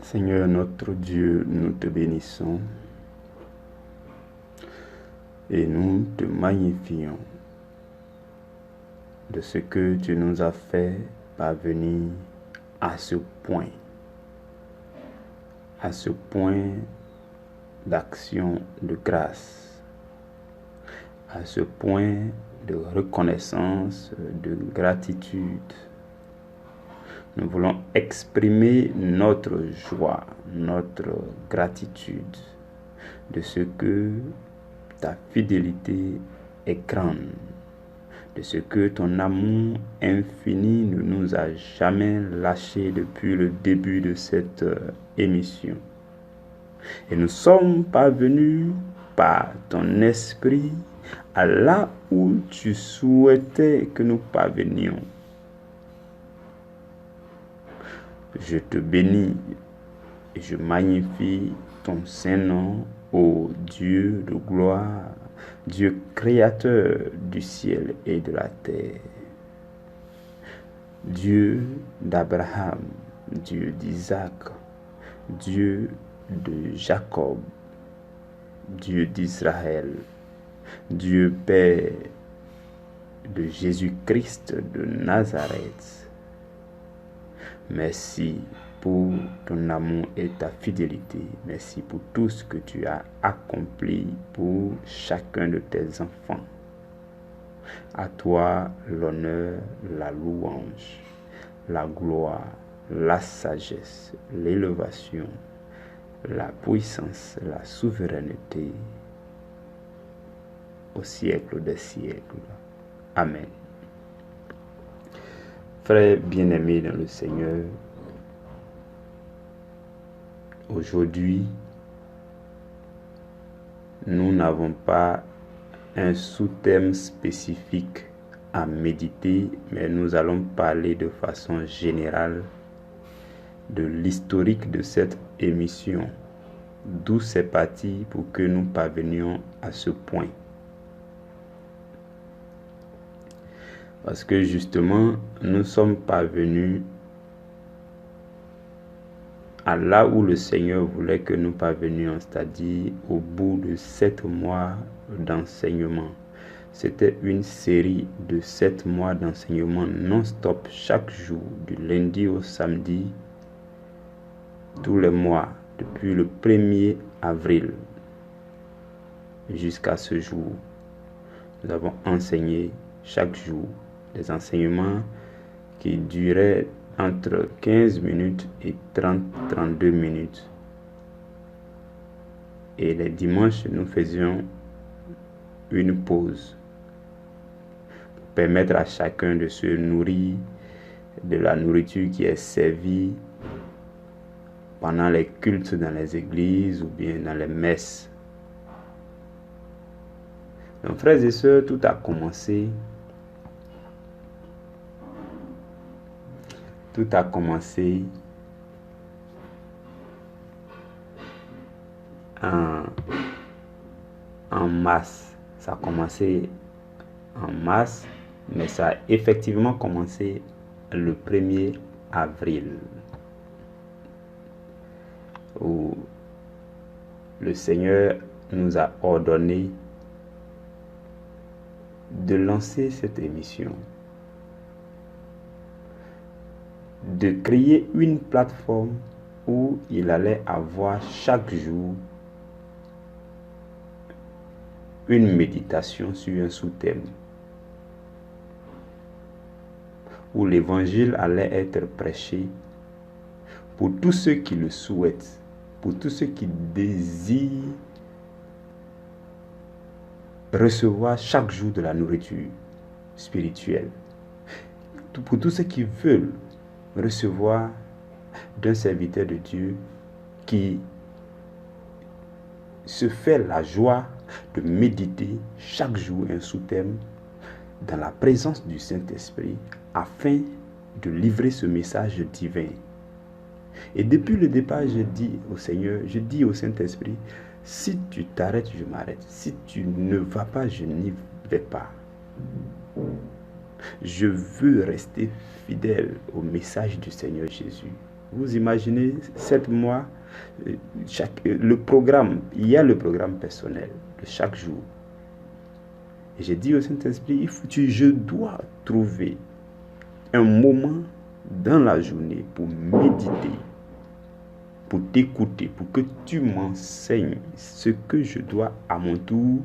Seigneur notre Dieu, nous te bénissons et nous te magnifions de ce que tu nous as fait parvenir à ce point d'action de grâce, à ce point de reconnaissance, de gratitude. Nous voulons exprimer notre joie, notre gratitude de ce que ta fidélité est grande, de ce que ton amour infini ne nous a jamais lâchés depuis le début de cette émission. Et nous sommes parvenus par ton esprit à là où tu souhaitais que nous parvenions. Je te bénis et je magnifie ton Saint-Nom, ô Dieu de gloire, Dieu créateur du ciel et de la terre, Dieu d'Abraham, Dieu d'Isaac, Dieu de Jacob, Dieu d'Israël, Dieu Père de Jésus-Christ de Nazareth. Merci pour ton amour et ta fidélité. Merci pour tout ce que tu as accompli pour chacun de tes enfants. À toi l'honneur, la louange, la gloire, la sagesse, l'élévation, la puissance, la souveraineté au siècle des siècles. Amen. Frères bien-aimés dans le Seigneur, aujourd'hui, nous n'avons pas un sous-thème spécifique à méditer, mais nous allons parler de façon générale de l'historique de cette émission, d'où c'est parti pour que nous parvenions à ce point. Parce que justement, nous sommes parvenus à là où le Seigneur voulait que nous parvenions, c'est-à-dire au bout de 7 mois d'enseignement. C'était une série de 7 mois d'enseignement non-stop chaque jour, du lundi au samedi, tous les mois, depuis le 1er avril jusqu'à ce jour. Nous avons enseigné chaque jour des enseignements qui duraient entre 15 minutes et 30-32 minutes. Et les dimanches, nous faisions une pause pour permettre à chacun de se nourrir de la nourriture qui est servie pendant les cultes dans les églises ou bien dans les messes. Donc, frères et sœurs, tout a commencé en mars. Ça a commencé en mars, mais ça a effectivement commencé le 1er avril, où le Seigneur nous a ordonné de lancer cette émission, de créer une plateforme où il allait avoir chaque jour une méditation sur un sous-thème, où l'évangile allait être prêché pour tous ceux qui le souhaitent, pour tous ceux qui désirent recevoir chaque jour de la nourriture spirituelle, pour tous ceux qui veulent recevoir d'un serviteur de Dieu qui se fait la joie de méditer chaque jour un sous-thème dans la présence du Saint-Esprit afin de livrer ce message divin. Et depuis le départ, je dis au Seigneur, je dis au Saint-Esprit, si tu t'arrêtes, je m'arrête. Si tu ne vas pas, je n'y vais pas. Je veux rester fidèle au message du Seigneur Jésus. Vous imaginez 7 mois, le programme, il y a le programme personnel de chaque jour. Et j'ai dit au Saint-Esprit, je dois trouver un moment dans la journée pour méditer, pour t'écouter, pour que tu m'enseignes ce que je dois à mon tour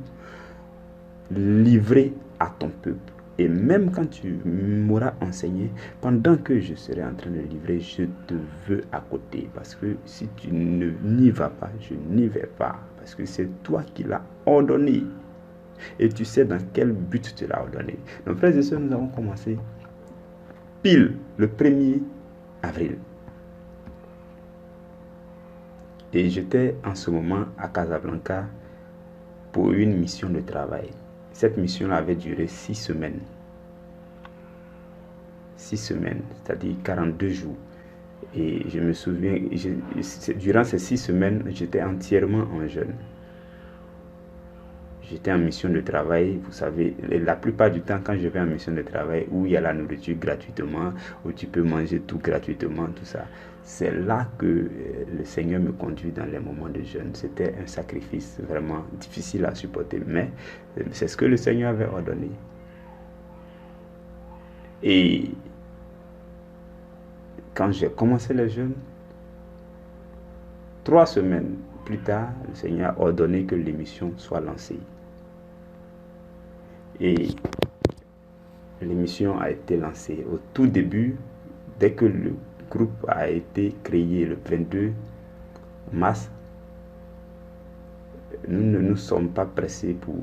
livrer à ton peuple. Et même quand tu m'auras enseigné, pendant que je serai en train de livrer, je te veux à côté. Parce que si tu n'y vas pas, je n'y vais pas. Parce que c'est toi qui l'as ordonné. Et tu sais dans quel but tu l'as ordonné. Donc frères et sœurs, nous avons commencé pile le 1er avril. Et j'étais en ce moment à Casablanca pour une mission de travail. Cette mission avait duré 6 semaines. 6 semaines, c'est-à-dire 42 jours. Et je me souviens, durant ces 6 semaines, j'étais entièrement en jeûne. J'étais en mission de travail, vous savez, la plupart du temps, quand je vais en mission de travail, où il y a la nourriture gratuitement, où tu peux manger tout gratuitement, tout ça, c'est là que le Seigneur me conduit dans les moments de jeûne. C'était un sacrifice vraiment difficile à supporter, mais c'est ce que le Seigneur avait ordonné. Et quand j'ai commencé le jeûne, 3 semaines plus tard, le Seigneur a ordonné que l'émission soit lancée. Et l'émission a été lancée au tout début, dès que le groupe a été créé le 22 mars. Nous ne nous sommes pas pressés pour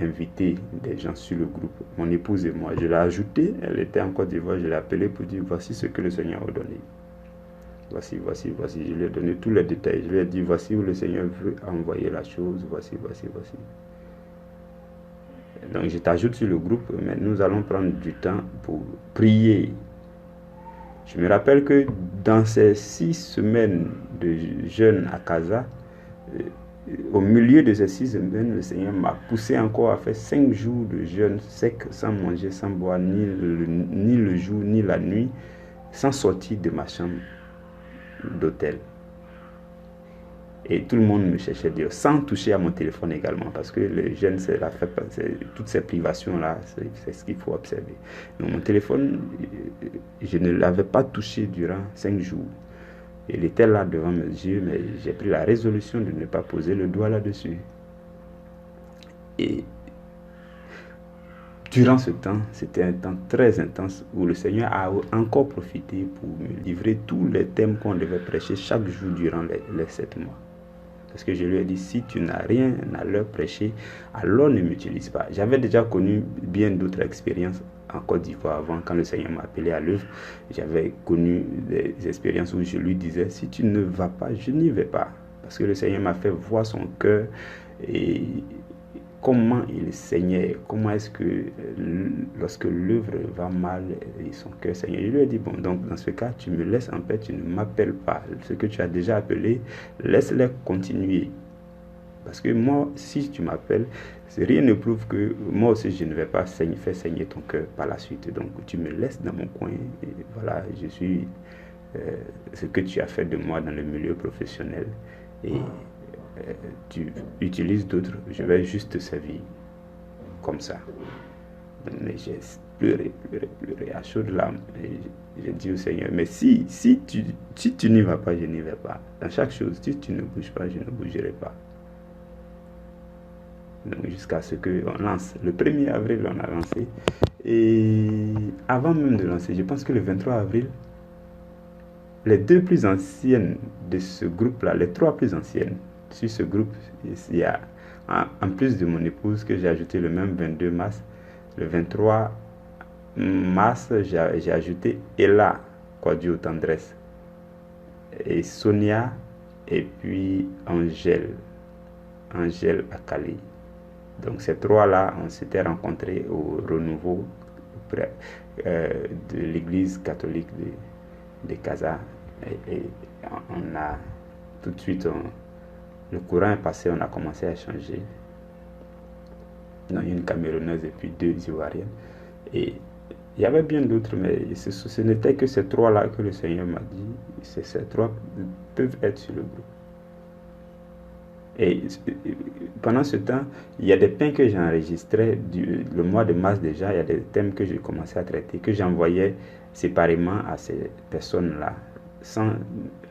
inviter des gens sur le groupe. Mon épouse et moi, je l'ai ajouté, elle était en Côte d'Ivoire, je l'ai appelée pour dire voici ce que le Seigneur a donné. Voici. Je lui ai donné tous les détails. Je lui ai dit voici où le Seigneur veut envoyer la chose. Voici. Donc je t'ajoute sur le groupe, mais nous allons prendre du temps pour prier. Je me rappelle que dans ces 6 semaines de jeûne à Casa, au milieu de ces 6 semaines, le Seigneur m'a poussé encore à faire 5 jours de jeûne sec, sans manger, sans boire, ni le jour, ni la nuit, sans sortir de ma chambre d'hôtel. Et tout le monde me cherchait Dieu, sans toucher à mon téléphone également, parce que le jeûne, c'est toutes ces privations-là, c'est ce qu'il faut observer. Donc mon téléphone, je ne l'avais pas touché durant 5 jours. Il était là devant mes yeux, mais j'ai pris la résolution de ne pas poser le doigt là-dessus. Et durant ce temps, c'était un temps très intense où le Seigneur a encore profité pour me livrer tous les thèmes qu'on devait prêcher chaque jour durant les 7 mois. Parce que je lui ai dit, si tu n'as rien à leur prêcher, alors ne m'utilise pas. J'avais déjà connu bien d'autres expériences en Côte d'Ivoire avant, quand le Seigneur m'a appelé à l'œuvre. J'avais connu des expériences où je lui disais, si tu ne vas pas, je n'y vais pas. Parce que le Seigneur m'a fait voir son cœur et comment il saignait, comment est-ce que lorsque l'œuvre va mal et son cœur saigne. Je lui ai dit, bon, donc dans ce cas, tu me laisses en paix, tu ne m'appelles pas. Ce que tu as déjà appelé, laisse-les continuer. Parce que moi, si tu m'appelles, rien ne prouve que moi aussi, je ne vais pas faire saigner ton cœur par la suite. Donc, tu me laisses dans mon coin. Et voilà, je suis ce que tu as fait de moi dans le milieu professionnel. Et tu utilises d'autres, je vais juste te servir comme ça. Donc, mais j'ai pleuré à chaudes larmes. Et j'ai dit au Seigneur, mais si tu n'y vas pas, je n'y vais pas. Dans chaque chose, si tu ne bouges pas, je ne bougerai pas. Donc jusqu'à ce qu'on lance. Le 1er avril, on a lancé. Et avant même de lancer, je pense que le 23 avril, les 2 plus anciennes de ce groupe-là, les 3 plus anciennes, sur ce groupe, il y a, en plus de mon épouse que j'ai ajouté le même 22 mars, le 23 mars, j'ai ajouté Ella, quoi Dieu tendresse, et Sonia, et puis Angèle Akali. Donc ces 3-là, on s'était rencontrés au renouveau de l'église catholique de Casa. Et on a tout de suite... le courant est passé, on a commencé à changer. Dans une Camerounaise et puis 2 Ivoiriennes. Et Il y avait bien d'autres, mais ce n'était que ces trois-là que le Seigneur m'a dit. Ces trois peuvent être sur le groupe. Et pendant ce temps, il y a des pains que j'enregistrais le mois de mars déjà. Il y a des thèmes que j'ai commencé à traiter, que j'envoyais séparément à ces personnes-là, sans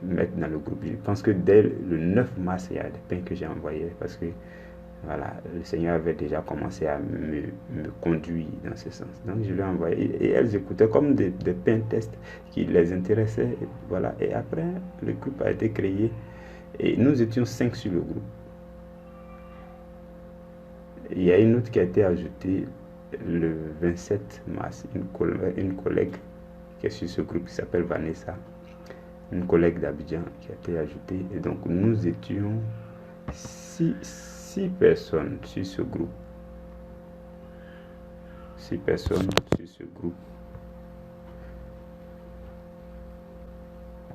mettre dans le groupe. Je pense que dès le 9 mars, il y a des pains que j'ai envoyés parce que voilà, le Seigneur avait déjà commencé à me conduire dans ce sens. Donc je lui ai envoyé et elles écoutaient comme des pains tests qui les intéressaient. Et voilà. Et après, le groupe a été créé et nous étions 5 sur le groupe. Il y a une autre qui a été ajoutée le 27 mars, une collègue qui est sur ce groupe qui s'appelle Vanessa, une collègue d'Abidjan qui a été ajoutée. Et donc nous étions 6 personnes sur ce groupe. 6 personnes sur ce groupe.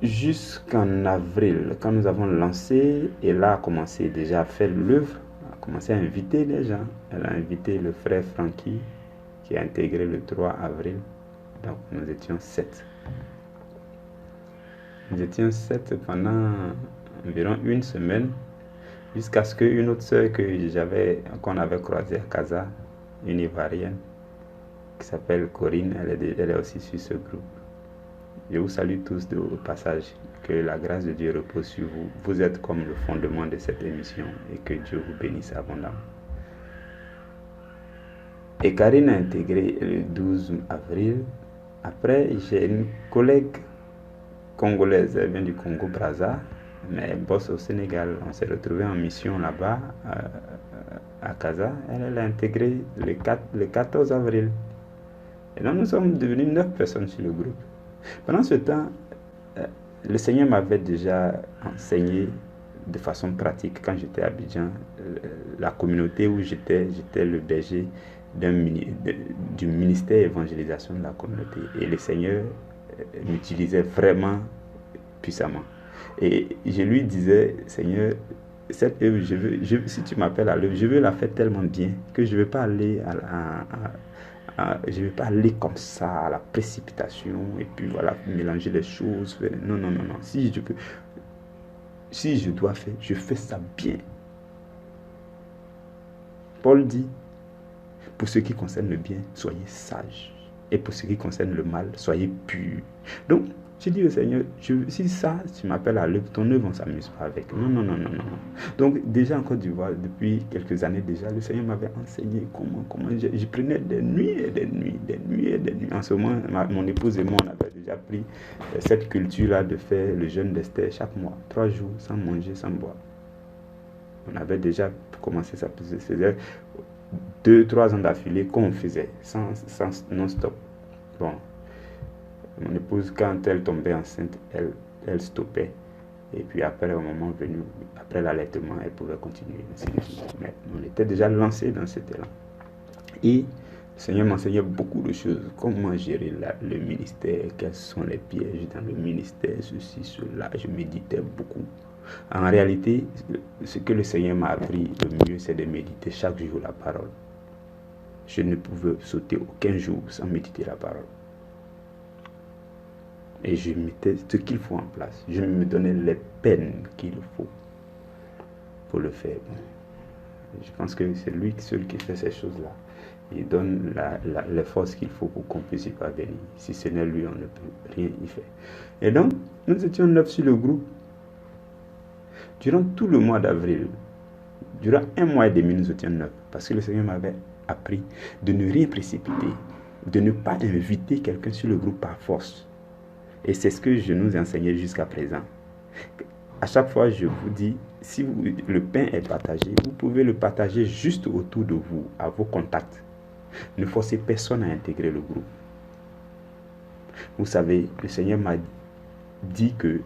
Jusqu'en avril, quand nous avons lancé, et là a commencé déjà à faire l'œuvre, a commencé à inviter les gens. Elle a invité le frère Francky qui a intégré le 3 avril. Donc nous étions 7. Nous étions 7 pendant environ une semaine, jusqu'à ce qu'une autre sœur qu'on avait croisée à Casa, une Ivoirienne, qui s'appelle Corinne, elle est aussi sur ce groupe. Je vous salue tous au passage. Que la grâce de Dieu repose sur vous. Vous êtes comme le fondement de cette émission et que Dieu vous bénisse abondamment. Et Karine a intégré le 12 avril. Après, j'ai une collègue congolaise, elle vient du Congo-Brazza, mais elle bosse au Sénégal. On s'est retrouvés en mission là-bas, à Casa. Elle a intégré le 14 avril. Et donc nous sommes devenus 9 personnes sur le groupe. Pendant ce temps, le Seigneur m'avait déjà enseigné de façon pratique, quand j'étais à Abidjan, la communauté où j'étais le berger du ministère évangélisation de la communauté. Et le Seigneur m'utilisait vraiment puissamment. Et je lui disais, Seigneur, cette œuvre, si tu m'appelles à l'œuvre, je veux la faire tellement bien que je ne veux pas aller je ne vais pas aller comme ça à la précipitation et puis voilà, mélanger les choses. Non. Si je dois faire, je fais ça bien. Paul dit, pour ce qui concerne le bien, soyez sages. Et pour ce qui concerne le mal, soyez purs. Donc, j'ai dit au Seigneur, si ça, tu m'appelles à l'œuvre, ton œuvre, on ne s'amuse pas avec. Non. Donc, déjà en Côte d'Ivoire, depuis quelques années déjà, le Seigneur m'avait enseigné comment je prenais des nuits et des nuits. En ce moment, mon épouse et moi, on avait déjà pris cette culture-là de faire le jeûne d'Esther chaque mois, 3 jours, sans manger, sans boire. On avait déjà commencé ça, c'était 2-3 ans d'affilée qu'on faisait, sans non-stop. Bon. Mon épouse, quand elle tombait enceinte, elle stoppait. Et puis après, au moment venu, après l'allaitement, elle pouvait continuer. Mais on était déjà lancé dans cet élan. Et le Seigneur m'enseignait beaucoup de choses. Comment gérer le ministère, quels sont les pièges dans le ministère, ceci, cela. Je méditais beaucoup. En réalité, ce que le Seigneur m'a appris le mieux, c'est de méditer chaque jour la parole. Je ne pouvais sauter aucun jour sans méditer la parole. Et je mettais ce qu'il faut en place. Je me donnais les peines qu'il faut pour le faire. Je pense que c'est lui seul qui fait ces choses-là. Il donne les forces qu'il faut pour qu'on puisse y parvenir. Si ce n'est lui, on ne peut rien y faire. Et donc, nous étions 9 sur le groupe. Durant tout le mois d'avril, durant 1 mois et demi, nous étions 9. Parce que le Seigneur m'avait appris de ne rien précipiter, de ne pas inviter quelqu'un sur le groupe par force. Et c'est ce que je nous enseignais jusqu'à présent. À chaque fois, je vous dis, si le pain est partagé, vous pouvez le partager juste autour de vous, à vos contacts. Ne forcez personne à intégrer le groupe. Vous savez, le Seigneur m'a dit que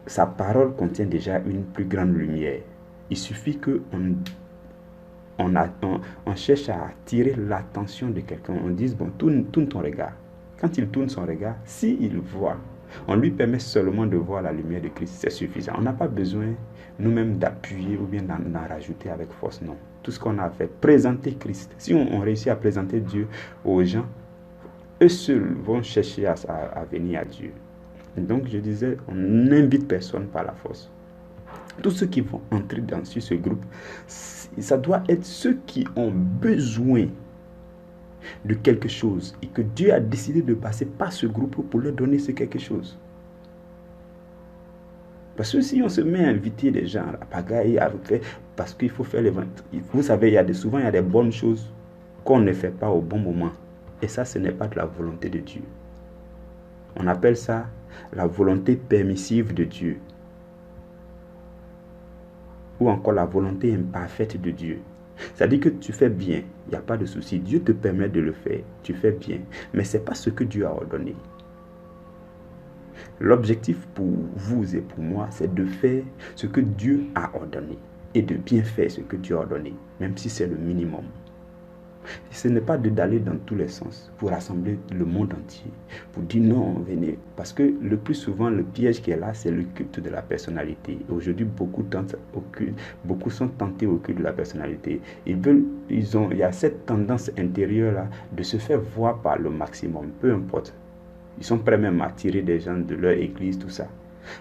sa parole contient déjà une plus grande lumière. Il suffit qu'on cherche à attirer l'attention de quelqu'un. On dise, bon, tourne ton regard. Quand il tourne son regard, s'il voit, on lui permet seulement de voir la lumière de Christ, c'est suffisant. On n'a pas besoin nous-mêmes d'appuyer ou bien d'en rajouter avec force, non. tout ce qu'on a fait, présenter Christ. Si on réussit à présenter Dieu aux gens, eux seuls vont chercher à venir à Dieu. Et donc je disais, on n'invite personne par la force. Tous ceux qui vont entrer dans ce groupe, ça doit être ceux qui ont besoin de quelque chose et que Dieu a décidé de passer par ce groupe pour leur donner ce quelque chose. Parce que si on se met à inviter des gens à pagaille, parce qu'il faut faire les ventes, vous savez, souvent il y a des bonnes choses qu'on ne fait pas au bon moment. Et ça, ce n'est pas de la volonté de Dieu. On appelle ça la volonté permissive de Dieu. Ou encore la volonté imparfaite de Dieu. C'est-à-dire que tu fais bien, il n'y a pas de souci. Dieu te permet de le faire, tu fais bien. Mais ce n'est pas ce que Dieu a ordonné. L'objectif pour vous et pour moi, c'est de faire ce que Dieu a ordonné. Et de bien faire ce que Dieu a ordonné, même si c'est le minimum. Ce n'est pas d'aller dans tous les sens pour rassembler le monde entier, pour dire non, venez. Parce que le plus souvent, le piège qui est là, c'est le culte de la personnalité. Aujourd'hui, beaucoup sont tentés au culte de la personnalité. Il y a cette tendance intérieure-là de se faire voir par le maximum, peu importe. Ils sont prêts même à tirer des gens de leur église, tout ça.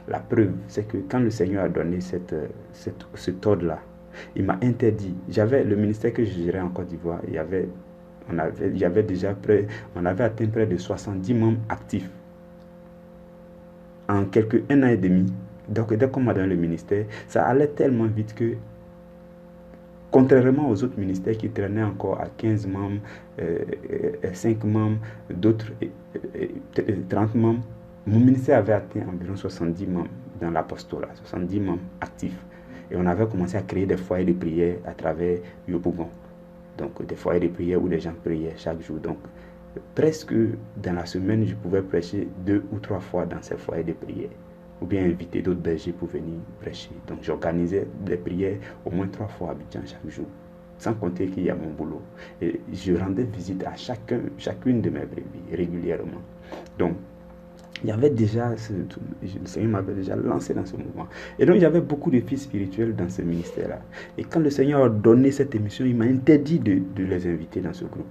La preuve, c'est que quand le Seigneur a donné cet ordre-là, il m'a interdit. J'avais le ministère que je gérais en Côte d'Ivoire. On avait atteint près de 70 membres actifs. En un an et demi. Donc, dès qu'on m'a donné le ministère, ça allait tellement vite que, contrairement aux autres ministères qui traînaient encore à 15 membres, 5 membres, d'autres 30 membres, mon ministère avait atteint environ 70 membres dans l'apostolat, 70 membres actifs. Et on avait commencé à créer des foyers de prière à travers Yopougon. Donc des foyers de prière où les gens priaient chaque jour. Donc presque dans la semaine, je pouvais prêcher 2 ou 3 fois dans ces foyers de prière. Ou bien inviter d'autres bergers pour venir prêcher. Donc j'organisais des prières au moins 3 fois à Abidjan chaque jour. Sans compter qu'il y a mon boulot. Et je rendais visite à chacune de mes brebis régulièrement. Donc il y avait déjà, le Seigneur m'avait déjà lancé dans ce mouvement. Et donc, il y avait beaucoup de filles spirituelles dans ce ministère-là. Et quand le Seigneur a donné cette émission, il m'a interdit de les inviter dans ce groupe.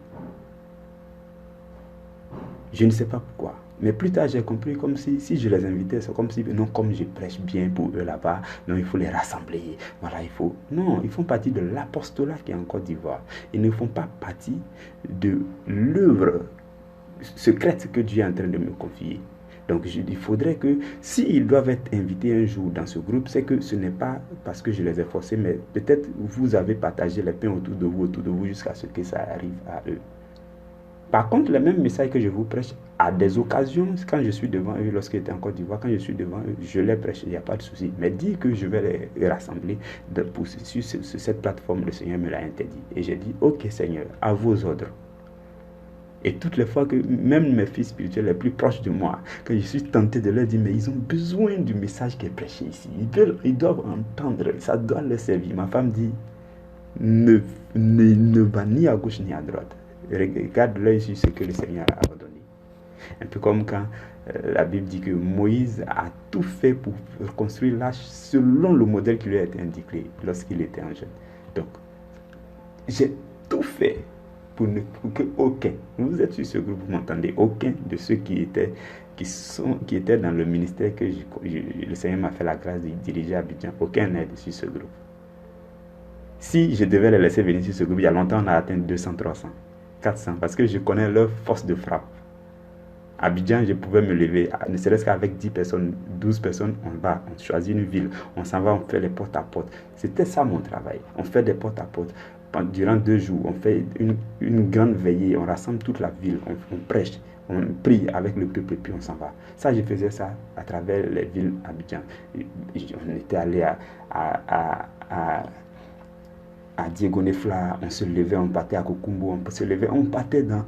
Je ne sais pas pourquoi. Mais plus tard, j'ai compris comme si je les invitais, c'est comme si, non, comme je prêche bien pour eux là-bas, non, il faut les rassembler. Voilà, non, ils font partie de l'apostolat qui est en Côte d'Ivoire. Ils ne font pas partie de l'œuvre secrète que Dieu est en train de me confier. Donc il faudrait que s'ils doivent être invités un jour dans ce groupe, c'est que ce n'est pas parce que je les ai forcés, mais peut-être vous avez partagé les pains autour de vous jusqu'à ce que ça arrive à eux. Par contre, le même message que je vous prêche, à des occasions, quand je suis devant eux, lorsqu'ils étaient en Côte d'Ivoire, quand je suis devant eux, je les prêche, il n'y a pas de souci. Mais dire que je vais les rassembler sur cette plateforme, le Seigneur me l'a interdit. Et j'ai dit, ok Seigneur, à vos ordres. Et toutes les fois que même mes filles spirituelles les plus proches de moi, quand je suis tenté de leur dire, mais ils ont besoin du message qui est prêché ici. Ils doivent entendre, ça doit leur servir. Ma femme dit, ne va ni à gauche ni à droite. Regarde l'œil sur ce que le Seigneur a ordonné. Un peu comme quand la Bible dit que Moïse a tout fait pour construire l'arche selon le modèle qui lui a été indiqué lorsqu'il était en jeune. Donc, j'ai tout fait pour que aucun, vous êtes sur ce groupe, vous m'entendez, aucun de ceux qui étaient dans le ministère que le Seigneur m'a fait la grâce de diriger à Abidjan, aucun n'est sur ce groupe. Si je devais les laisser venir sur ce groupe, il y a longtemps, on a atteint 200, 300, 400, parce que je connais leur force de frappe. À Abidjan, je pouvais me lever, ne serait-ce qu'avec 10 personnes, 12 personnes, on choisit une ville, on s'en va, on fait les porte-à-porte. C'était ça mon travail, on fait des porte-à-porte. Durant 2 jours, on fait une grande veillée, on rassemble toute la ville, on prêche, on prie avec le peuple et puis on s'en va. Ça, je faisais ça à travers les villes Abidjan. On était allé à Diego-Nefla, on se levait, on partait à Kokumbo, on partait dans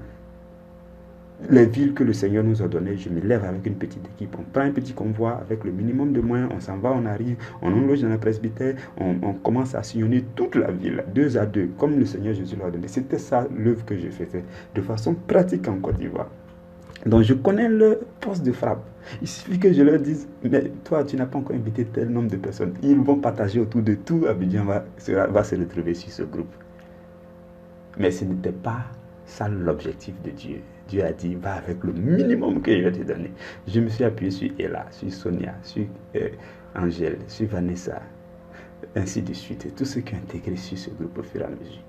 les villes que le Seigneur nous a données. Je me lève avec une petite équipe, on prend un petit convoi avec le minimum de moyens, on s'en va, on arrive, on loge dans le presbytère, on commence à sillonner toute la ville, 2 à 2, comme le Seigneur Jésus l'a donné. C'était ça l'œuvre que je faisais de façon pratique en Côte d'Ivoire. Donc je connais leur force de frappe. Il suffit que je leur dise, mais toi tu n'as pas encore invité tel nombre de personnes. Ils vont partager autour de tout. Abidjan va se retrouver sur ce groupe. Mais ce n'était pas ça l'objectif de Dieu. Dieu a dit, va avec le minimum que je vais te donner. Je me suis appuyé sur Ella, sur Sonia, sur Angèle, sur Vanessa, ainsi de suite. Et tous ceux qui ont intégré sur ce groupe au fur et à mesure.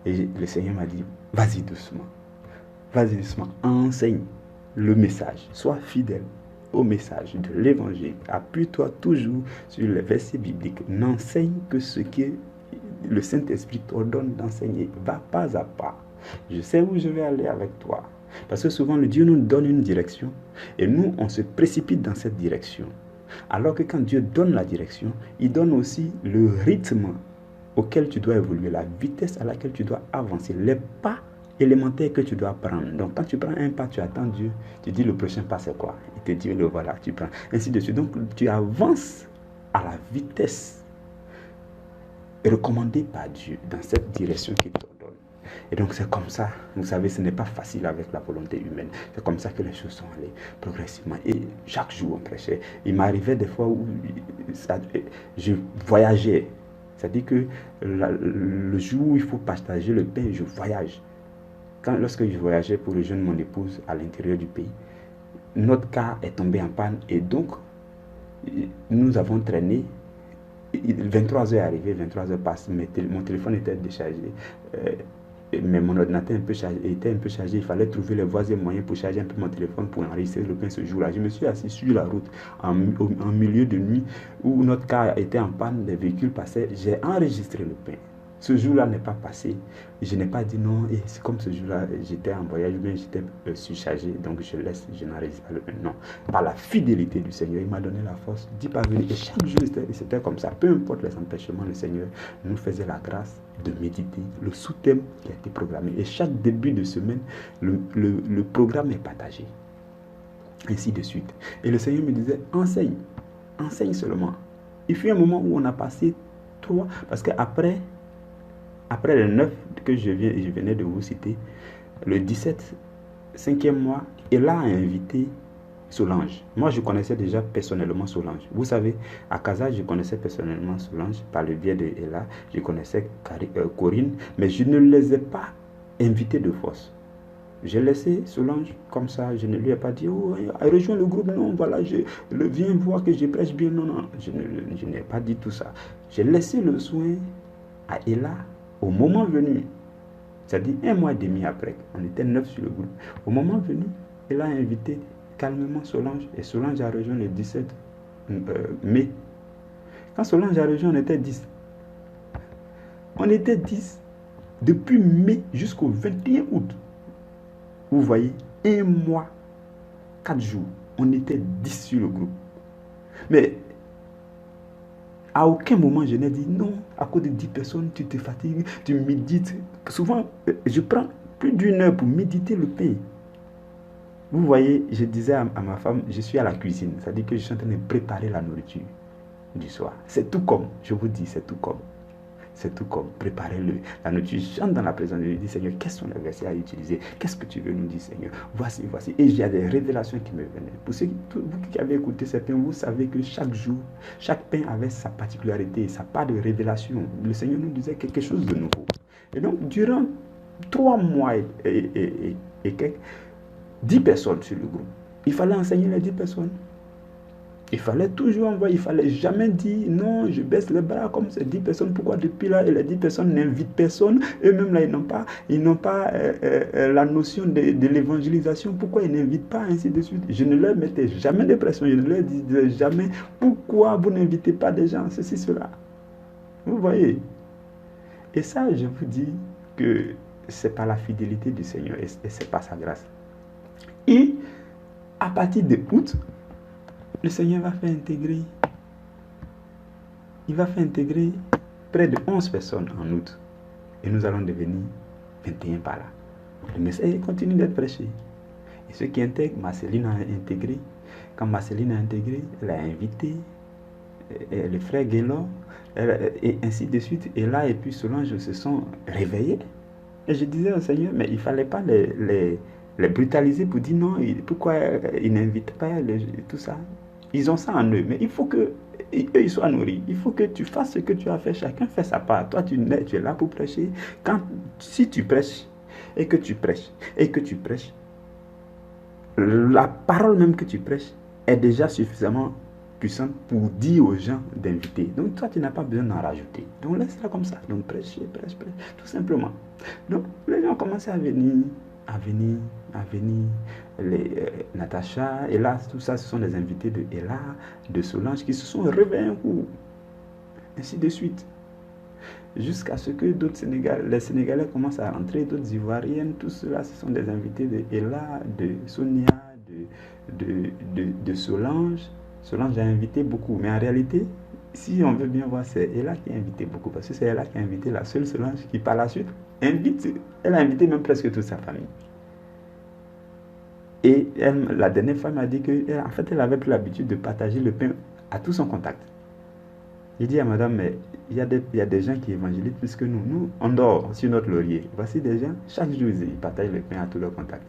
Et le Seigneur m'a dit, vas-y doucement. Vas-y doucement, enseigne le message. Sois fidèle au message de l'évangile. Appuie-toi toujours sur les versets bibliques. N'enseigne que ce que le Saint-Esprit t'ordonne d'enseigner. Va pas à pas. Je sais où je vais aller avec toi. Parce que souvent, le Dieu nous donne une direction et nous, on se précipite dans cette direction. Alors que quand Dieu donne la direction, il donne aussi le rythme auquel tu dois évoluer, la vitesse à laquelle tu dois avancer, les pas élémentaires que tu dois prendre. Donc, quand tu prends un pas, tu attends Dieu, tu dis le prochain pas c'est quoi? Il te dit le voilà, tu prends. Ainsi de suite. Donc, tu avances à la vitesse recommandée par Dieu dans cette direction qu'il te donne. Et donc c'est comme ça, vous savez, ce n'est pas facile avec la volonté humaine. C'est comme ça que les choses sont allées progressivement. Et chaque jour on prêchait. Il m'arrivait des fois où je voyageais. C'est-à-dire que le jour où il faut partager le pain, je voyage. Lorsque je voyageais pour rejoindre mon épouse à l'intérieur du pays, notre car est tombé en panne et donc nous avons traîné. 23h est arrivé, 23h passe, mon téléphone était déchargé. Mais mon ordinateur était un peu chargé. Il fallait trouver les voies et moyens pour charger un peu mon téléphone pour enregistrer le pain ce jour-là. Je me suis assis sur la route en milieu de nuit où notre car était en panne, les véhicules passaient. J'ai enregistré le pain. Ce jour-là n'est pas passé. Je n'ai pas dit non. Et c'est comme ce jour-là, j'étais en voyage, mais j'étais surchargé. Donc je laisse, je n'enregistre pas le pain. Non. Par la fidélité du Seigneur, il m'a donné la force d'y parvenir. Et chaque jour, c'était comme ça. Peu importe les empêchements, le Seigneur nous faisait la grâce de méditer le sous-thème qui a été programmé. Et chaque début de semaine, le programme est partagé. Ainsi de suite. Et le Seigneur me disait, enseigne. Enseigne seulement. Il fut un moment où on a passé 3, parce qu'après le 9 que je venais de vous citer, le 17, 5e mois, Ella a invité Solange. Moi, je connaissais déjà personnellement Solange. Vous savez, à Casa, je connaissais personnellement Solange par le biais de Ella. Je connaissais Corinne, mais je ne les ai pas invités de force. J'ai laissé Solange comme ça. Je ne lui ai pas dit, oh, rejoins le groupe. Non, voilà, viens voir que je prêche bien. Non, non, je n'ai pas dit tout ça. J'ai laissé le soin à Ella au moment venu. C'est-à-dire 1 mois et demi après. On était 9 sur le groupe. Au moment venu, Ella a invité calmement Solange. Et Solange a rejoint le 17 mai. Quand Solange a rejoint, on était 10. On était 10 depuis mai jusqu'au 21 août. Vous voyez, 1 mois, 4 jours. On était 10 sur le groupe. Mais à aucun moment je n'ai dit non, à cause de 10 personnes, tu te fatigues, tu médites. Souvent, je prends plus d'1 heure pour méditer le pain. Vous voyez, je disais à ma femme, je suis à la cuisine. C'est-à-dire que je suis en train de préparer la nourriture du soir. C'est tout comme, je vous dis, c'est tout comme. C'est tout comme préparer la nourriture. Je chante dans la présence de Dieu. Je dis, Seigneur, quels sont les versets à utiliser? Qu'est-ce que tu veux nous dire, Seigneur? Voici, voici. Et il y a des révélations qui me venaient. Pour vous qui avez écouté ces pains, vous savez que chaque jour, chaque pain avait sa particularité, sa part de révélation. Le Seigneur nous disait quelque chose de nouveau. Et donc, durant 3 mois et quelques, 10 personnes sur le groupe. Il fallait enseigner les 10 personnes. Il fallait toujours envoyer, il ne fallait jamais dire non, je baisse les bras comme ces 10 personnes. Pourquoi depuis là, les 10 personnes n'invitent personne? Eux-mêmes là, ils n'ont pas la notion de l'évangélisation. Pourquoi ils n'invitent pas, ainsi de suite? Je ne leur mettais jamais de pression. Je ne leur disais jamais pourquoi vous n'invitez pas des gens, ceci, cela. Vous voyez? Et ça, je vous dis que c'est pas la fidélité du Seigneur et c'est pas sa grâce. Et à partir de août, le Seigneur va faire intégrer. Il va faire intégrer près de 11 personnes en août. Et nous allons devenir 21 par là. Le message continue d'être prêché. Et ceux qui intègrent, Marceline a intégré. Quand Marceline a intégré, elle a invité le frère Guélor, et ainsi de suite. Et là, et puis Solange se sont réveillés. Et je disais au Seigneur, mais il ne fallait pas les brutaliser pour dire non, pourquoi ils n'invitent pas tout ça. Ils ont ça en eux, mais il faut que eux ils soient nourris. Il faut que tu fasses ce que tu as fait. Chacun fait sa part. Toi, tu es là pour prêcher. Si tu prêches et que tu prêches et que tu prêches, la parole même que tu prêches est déjà suffisamment puissante pour dire aux gens d'inviter. Donc toi, tu n'as pas besoin d'en rajouter. Donc laisse-la comme ça. Donc prêche, tout simplement. Donc les gens commencent à venir, Natacha, Ella, tout ça, ce sont des invités de Ella, de Solange, qui se sont réveillés un coup. Ainsi de suite. Jusqu'à ce que les Sénégalais commencent à rentrer, d'autres Ivoiriennes, tout cela, ce sont des invités de Ella, de Sonia, de Solange. Solange a invité beaucoup, mais en réalité, si on veut bien voir, c'est Ella qui a invité beaucoup, parce que c'est Ella qui a invité la seule Solange qui, par la suite, elle a invité même presque toute sa famille. Et la dernière fois, elle m'a dit qu'en fait, elle avait pris l'habitude de partager le pain à tout son contact. Il dit à madame, mais il y a des gens qui évangélisent plus que nous. Nous, on dort sur notre laurier. Voici des gens, chaque jour, ils partagent le pain à tous leurs contacts.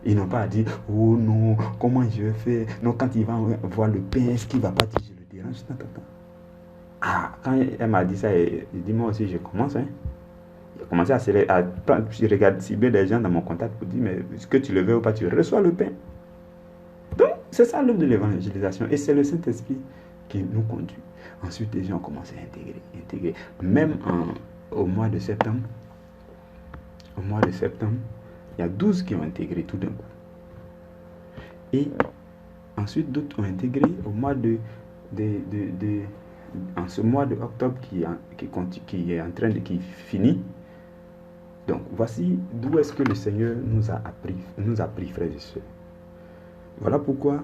Ils n'ont pas à dire, oh non, comment je vais faire? Non, quand il va voir le pain, est-ce qu'il ne va pas dire, je le dérange? Ah, quand elle m'a dit ça, elle dit, moi aussi, je commence. J'ai commencé à je regarde cibler des gens dans mon contact pour dire, mais est-ce que tu le veux ou pas, tu reçois le pain. Donc, c'est ça l'œuvre de l'évangélisation. Et c'est le Saint-Esprit qui nous conduit. Ensuite, les gens ont commencé à intégrer. Même au mois de septembre, il y a 12 qui ont intégré tout d'un coup. Et ensuite, d'autres ont intégré au mois en ce mois de octobre qui finit. Donc, voici d'où est-ce que le Seigneur nous a pris, frères et sœurs. Voilà pourquoi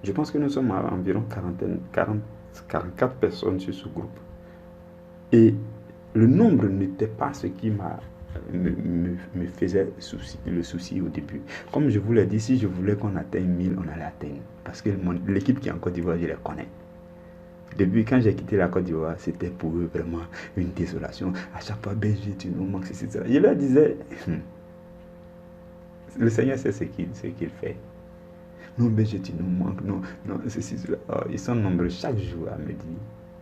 je pense que nous sommes à environ 44 personnes sur ce groupe. Et le nombre n'était pas ce qui me faisait le souci au début. Comme je vous l'ai dit, si je voulais qu'on atteigne 1000, on allait atteindre. Parce que l'équipe qui est en Côte d'Ivoire, je les connais. Depuis quand j'ai quitté la Côte d'Ivoire, c'était pour eux vraiment une désolation. À chaque fois, BG, tu nous manques, c'est ça. Je leur disais, le Seigneur sait ce qu'il fait. Non, BG, tu nous manques, non, ceci, cela. Oh, ils sont nombreux chaque jour à me dire,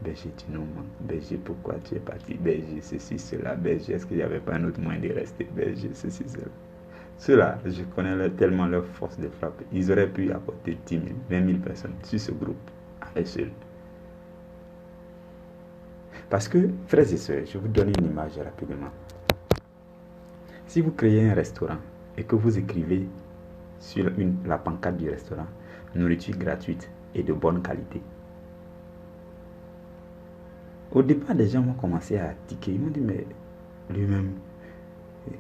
BG, tu nous manques, BG, pourquoi tu es parti, BG, ceci, cela, BG, est-ce qu'il n'y avait pas un autre moyen de rester, BG, ceci, cela. Ceux-là, je connais tellement leur force de frappe. Ils auraient pu apporter 10 000, 20 000 personnes sur ce groupe, à eux seuls. Parce que, frères et sœurs, je vais vous donner une image rapidement. Si vous créez un restaurant et que vous écrivez sur la pancarte du restaurant, nourriture gratuite et de bonne qualité. Au départ, les gens vont commencer à tiquer. Ils m'ont dit, mais lui-même,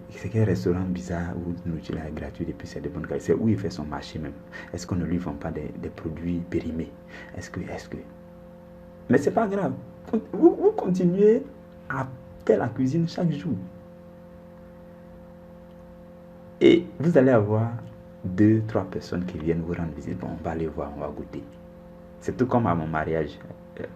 c'est quel restaurant bizarre où la nourriture est gratuite et puis c'est de bonne qualité. C'est où il fait son marché même. Est-ce qu'on ne lui vend pas des produits périmés? Est-ce que... Mais c'est pas grave. Vous continuez à faire la cuisine chaque jour. Et vous allez avoir 2-3 personnes qui viennent vous rendre visite. Bon, on va aller voir, on va goûter. C'est tout comme à mon mariage.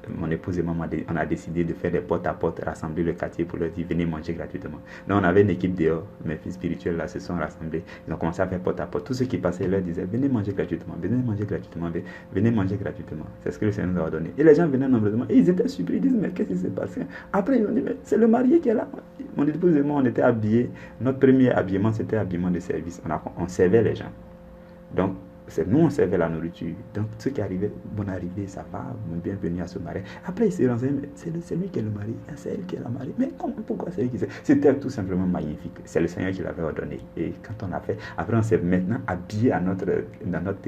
Mon épouse et moi, on a décidé de faire des porte-à-porte, rassembler le quartier pour leur dire venez manger gratuitement. Donc on avait une équipe dehors, mes filles spirituelles là se sont rassemblés. Ils ont commencé à faire porte-à-porte. Tous ceux qui passaient leur disaient venez manger gratuitement, venez manger gratuitement, venez manger gratuitement. C'est ce que le Seigneur nous a donné. Et les gens venaient nombreusement et ils étaient surpris, ils disent mais qu'est-ce qui s'est passé? Après ils ont dit mais c'est le marié qui est là. Mon épouse et moi on était habillés. Notre premier habillement c'était habillement de service. On servait les gens. Donc c'est nous on servait la nourriture. Donc ceux qui arrivaient, bonne arrivée, ça va, bienvenue à ce mariage. Après ils se renseignaient, mais c'est lui qui est le mari, c'est elle qui est la mariée. Mais pourquoi c'est lui qui c'est? C'était tout simplement magnifique. C'est le Seigneur qui l'avait ordonné. Et quand on a fait, après on s'est maintenant habillé dans notre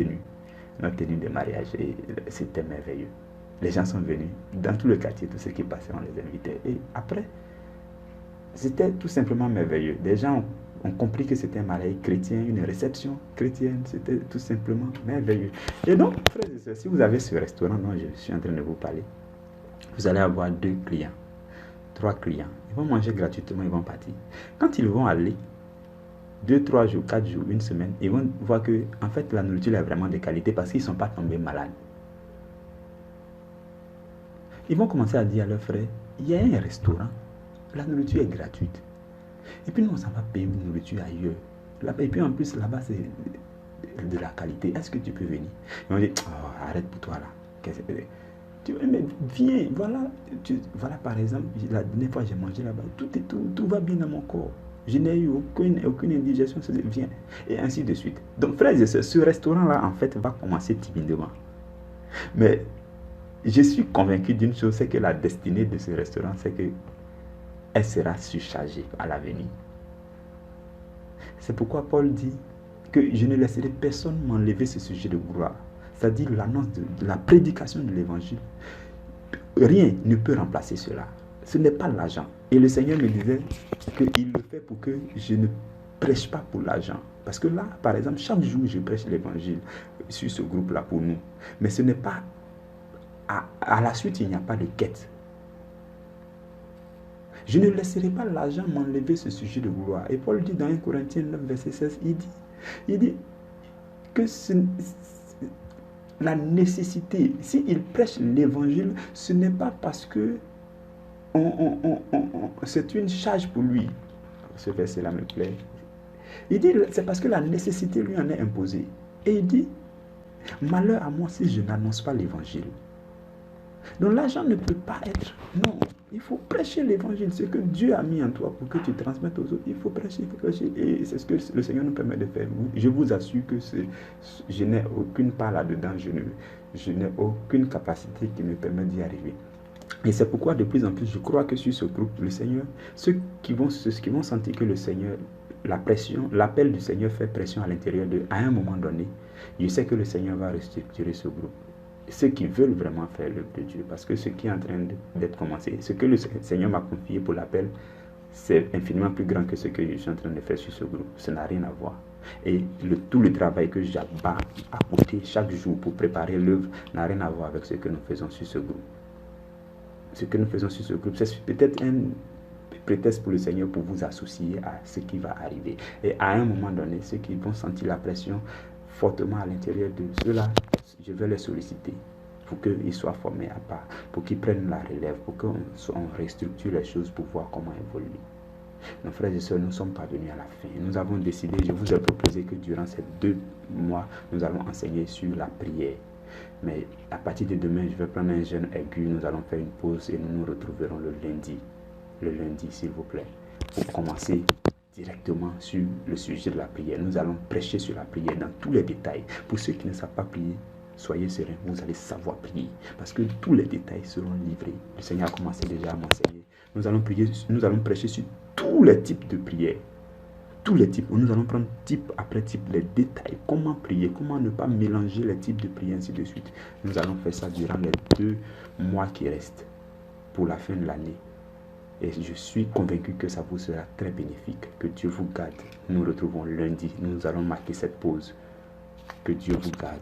tenue de mariage. Et c'était merveilleux. Les gens sont venus dans tout le quartier, tous ceux qui passaient, on les invitait. Et après, c'était tout simplement merveilleux. Des gens ont compris que c'était un mariage chrétien, une réception chrétienne, c'était tout simplement merveilleux. Et donc, frères et sœurs, si vous avez ce restaurant dont je suis en train de vous parler, vous allez avoir 2 clients, 3 clients. Ils vont manger gratuitement, ils vont partir. Quand ils vont aller, 2, 3 jours, 4 jours, une semaine, ils vont voir que, en fait, la nourriture est vraiment de qualité parce qu'ils ne sont pas tombés malades. Ils vont commencer à dire à leurs frères, il y a un restaurant, la nourriture est gratuite. Et puis nous, on s'en va payer une nourriture ailleurs. Et puis en plus, là-bas, de la qualité. Est-ce que tu peux venir? Ils m'ont dit, oh, arrête pour toi là. Mais viens, voilà, voilà par exemple, la dernière fois j'ai mangé là-bas, tout va bien dans mon corps. Je n'ai eu aucune indigestion, viens. Et ainsi de suite. Donc frères et sœurs, ce restaurant-là, en fait, va commencer timidement. Mais je suis convaincu d'une chose, c'est que la destinée de ce restaurant, c'est que elle sera surchargée à l'avenir. C'est pourquoi Paul dit que je ne laisserai personne m'enlever ce sujet de gloire. C'est-à-dire l'annonce de la prédication de l'évangile. Rien ne peut remplacer cela. Ce n'est pas l'argent. Et le Seigneur me disait qu'il le fait pour que je ne prêche pas pour l'argent. Parce que là, par exemple, chaque jour, je prêche l'évangile sur ce groupe-là pour nous. Mais ce n'est pas... À la suite, il n'y a pas de quête. Je ne laisserai pas l'argent m'enlever ce sujet de gloire. Et Paul dit dans 1 Corinthiens 9, verset 16, il dit que la nécessité, s'il prêche l'évangile, ce n'est pas parce que c'est une charge pour lui. Ce verset-là me plaît. Il dit, c'est parce que la nécessité lui en est imposée. Et il dit, malheur à moi si je n'annonce pas l'évangile. Donc l'argent ne peut pas être... Non, il faut prêcher l'évangile. Ce que Dieu a mis en toi pour que tu transmettes aux autres, il faut prêcher, Et c'est ce que le Seigneur nous permet de faire. Je vous assure que je n'ai aucune part là-dedans. Je n'ai aucune capacité qui me permet d'y arriver. Et c'est pourquoi de plus en plus, je crois que sur ce groupe, le Seigneur, ceux qui vont sentir que le Seigneur, l'appel du Seigneur fait pression à l'intérieur d'eux, à un moment donné, je sais que le Seigneur va restructurer ce groupe. Ceux qui veulent vraiment faire l'œuvre de Dieu, parce que ce qui est en train d'être commencé, ce que le Seigneur m'a confié pour l'appel, c'est infiniment plus grand que ce que je suis en train de faire sur ce groupe. Ça n'a rien à voir. Et tout le travail que j'abats à côté chaque jour pour préparer l'œuvre n'a rien à voir avec ce que nous faisons sur ce groupe. Ce que nous faisons sur ce groupe, c'est peut-être un prétexte pour le Seigneur pour vous associer à ce qui va arriver. Et à un moment donné, ceux qui vont sentir la pression fortement à l'intérieur de ceux-là, je vais les solliciter pour qu'ils soient formés à part, pour qu'ils prennent la relève, pour qu'on restructure les choses pour voir comment évoluer. Nos frères et sœurs, nous sommes parvenus à la fin. Nous avons décidé, je vous ai proposé que durant ces 2 mois, nous allons enseigner sur la prière. Mais à partir de demain, je vais prendre un jeûne aigu, nous allons faire une pause et nous nous retrouverons le lundi, s'il vous plaît, pour commencer directement sur le sujet de la prière. Nous allons prêcher sur la prière dans tous les détails. Pour ceux qui ne savent pas prier, soyez sereins, vous allez savoir prier, parce que tous les détails seront livrés. Le Seigneur a commencé déjà à m'enseigner. Nous allons prêcher sur tous les types de prières. Tous les types, nous allons prendre type après type, les détails, comment prier, comment ne pas mélanger les types de prières, ainsi de suite. Nous allons faire ça durant les 2 mois qui restent pour la fin de l'année. Et je suis convaincu que ça vous sera très bénéfique. Que Dieu vous garde. Nous nous retrouvons lundi. Nous allons marquer cette pause. Que Dieu vous garde.